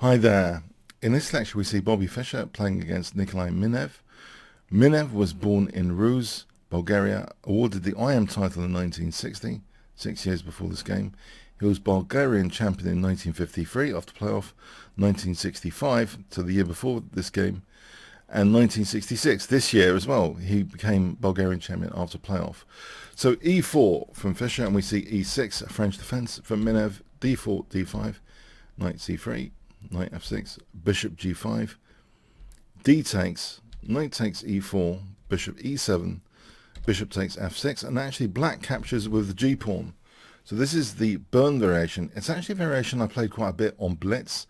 Hi there. In this lecture we see Bobby Fischer playing against Nikolay Minev. Minev was born in Ruse, Bulgaria, awarded the IM title in 1960, 6 years before this game. He was Bulgarian champion in 1953 after playoff, 1965 to the year before this game, and 1966, this year as well, he became Bulgarian champion after playoff. So e4 from Fischer, and we see e6, a French defense from Minev, d4, d5, knight c3, knight f6, bishop g5, d takes, knight takes e4, bishop e7, bishop takes f6, and actually black captures with the g-pawn. So this is the Bern variation. It's actually a variation I played quite a bit on Blitz.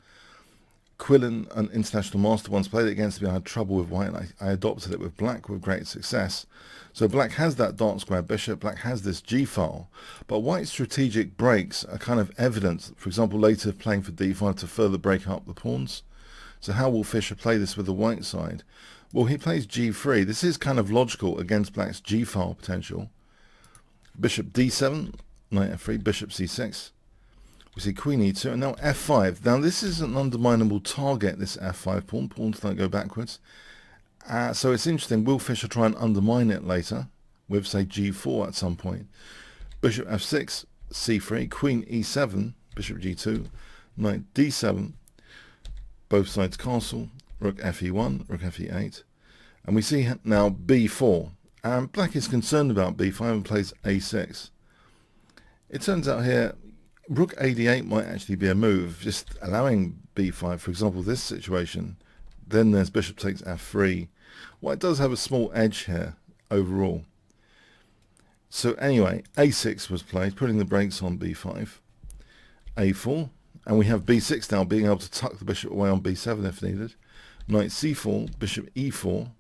Quillen, an international master, once played it against me. I had trouble with white, and I adopted it with black with great success. So black has that dark square bishop, black has this g-file, but white's strategic breaks are kind of evident. For example, later playing for d5 to further break up the pawns. So how will Fischer play this with the white side? Well, he plays g3. This is kind of logical against black's g-file potential. Bishop d7, knight f3, bishop c6. We see queen e2, and now f5. Now this is an underminable target, this f5 pawn. Pawns don't go backwards. So it's interesting, will Fischer try and undermine it later with, say, g4 at some point? Bishop f6, c3, queen e7, bishop g2, knight d7, both sides castle, rook fe1, rook fe8. And we see now b4. And black is concerned about b5 and plays a6. It turns out here, rook ad8 might actually be a move, just allowing b5, for example, this situation. Then there's bishop takes f3. White does have a small edge here overall. So anyway, a6 was played, putting the brakes on b5. a4, and we have b6 now, being able to tuck the bishop away on b7 if needed. Knight c4, bishop e4,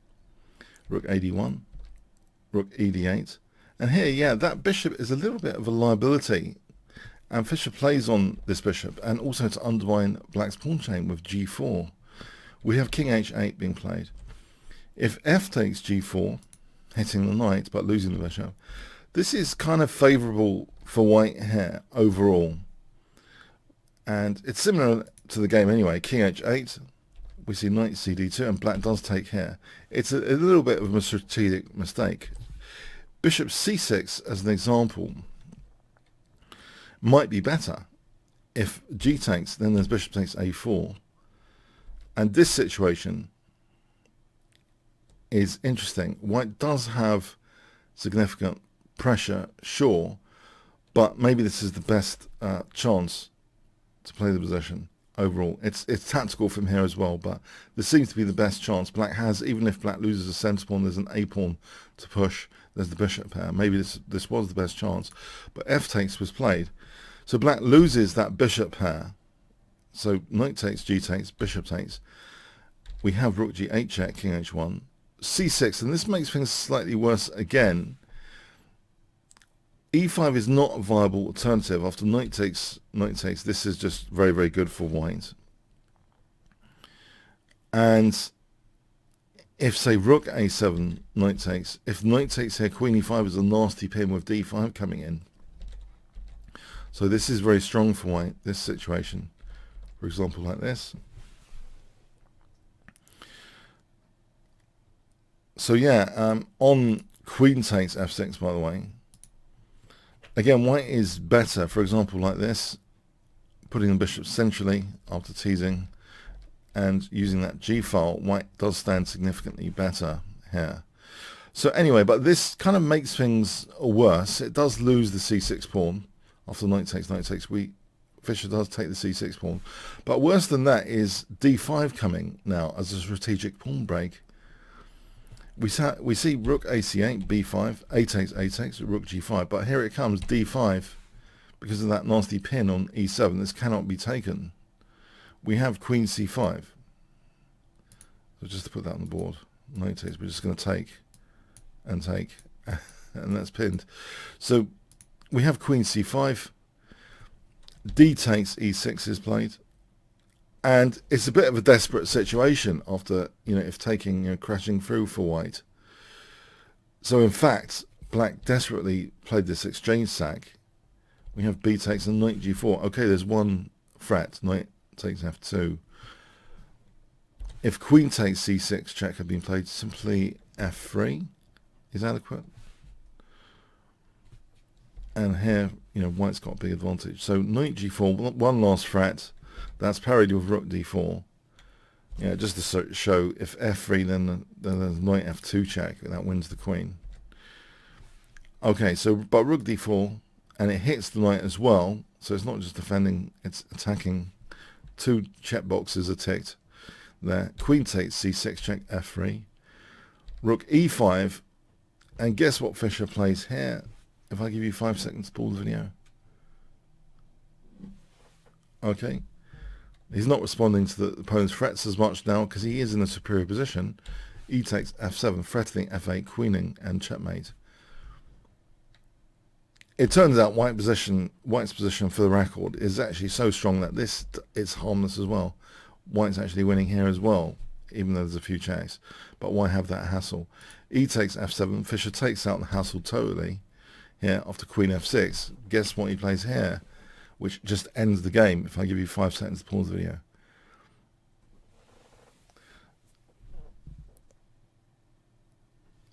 rook ad1, rook ed8. And here, yeah, that bishop is a little bit of a liability. And Fischer plays on this bishop, and also to undermine black's pawn chain with g4. We have king h8 being played. If f takes g4, hitting the knight but losing the bishop, this is kind of favourable for white here overall. And it's similar to the game anyway. King h8, we see knight cd2, and black does take here. It's a little bit of a strategic mistake. Bishop c6, as an example, might be better. If g takes, then there's bishop takes a4. And this situation is interesting. White does have significant pressure, sure, but maybe this is the best chance to play the position overall. It's tactical from here as well, but this seems to be the best chance black has. Even if black loses a centre pawn, there's an a pawn to push. There's the bishop pair. Maybe this was the best chance, but f takes was played. So black loses that bishop pair. So knight takes, g takes, bishop takes. We have rook g8 check, king h1, c6, and this makes things slightly worse again. e5 is not a viable alternative. After knight takes, this is just very, very good for white. And if, say, rook a7, knight takes, if knight takes here, queen e5 is a nasty pin with d5 coming in. So this is very strong for white, this situation. For example, like this. So yeah, on queen takes f6, by the way. Again, white is better, for example, like this. Putting the bishop centrally after teasing and using that g-file, white does stand significantly better here. So anyway, but this kind of makes things worse. It does lose the c6 pawn. After knight takes, Fischer does take the c6 pawn. But worse than that is d5 coming now as a strategic pawn break. We see rook ac8, b5, a takes, rook g5. But here it comes, d5, because of that nasty pin on e7. This cannot be taken. We have queen c5. So just to put that on the board, knight takes, we're just going to take, and that's pinned. So we have queen c5, d takes, e6 is played, and it's a bit of a desperate situation after, if taking, crashing through for white. So in fact, black desperately played this exchange sack. We have b takes and knight g4. Okay, there's one threat, knight takes f2. If queen takes c6 check had been played, simply f3 is adequate. And here, white's got a big advantage. So knight g4, one last threat. That's parried with rook d4. Just to show if f3, then there's knight f2 check. That wins the queen. Okay, so but rook d4, and it hits the knight as well. So it's not just defending, it's attacking. Two check boxes are ticked there. Queen takes c6 check, f3. Rook e5. And guess what Fischer plays here? If I give you 5 seconds to pause the video. Okay. He's not responding to the opponent's threats as much now because he is in a superior position. E takes f7, threatening f8, queening, and checkmate. It turns out White's position for the record is actually so strong that it's harmless as well. White's actually winning here as well, even though there's a few checks. But why have that hassle? E takes f7. Fischer takes out the hassle totally here after queen f6. Guess what he plays here, which just ends the game if I give you 5 seconds to pause the video.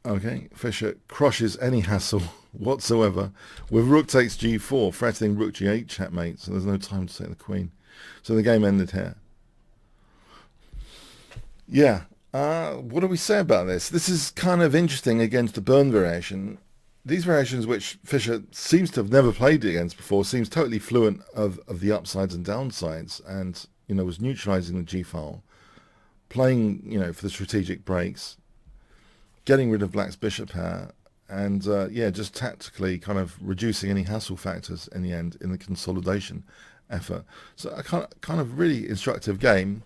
Okay, Fischer crushes any hassle whatsoever with rook takes g4, threatening rook g8 checkmate, so there's no time to take the queen. So the game ended here. Yeah, what do we say about this? This is kind of interesting against the Bern variation. These variations, which Fischer seems to have never played against before, seems totally fluent of the upsides and downsides, and was neutralizing the g-file, playing for the strategic breaks, getting rid of black's bishop pair, and just tactically kind of reducing any hassle factors in the end in the consolidation effort. So a kind of really instructive game.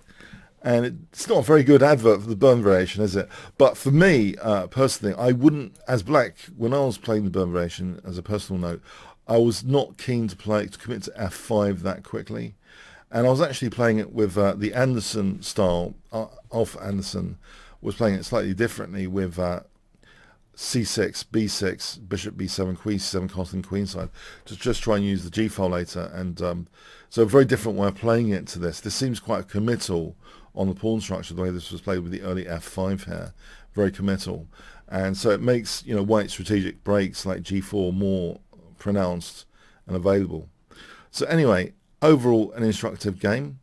And it's not a very good advert for the Bern variation, is it? But for me, personally, I wouldn't, as black, when I was playing the Bern variation, as a personal note, I was not keen to commit to f5 that quickly. And I was actually playing it with the Anderson style. Alf Anderson was playing it slightly differently with c6, b6, bishop b7, queen c7, castling queenside, to just try and use the g-file later. And so a very different way of playing it to this. This seems quite committal on the pawn structure, the way this was played with the early f5 here. Very committal. And so it makes, White's strategic breaks like g4 more pronounced and available. So anyway, overall an instructive game,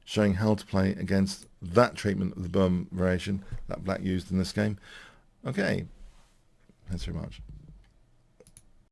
showing how to play against that treatment of the Bern variation that black used in this game. Okay, thanks very much.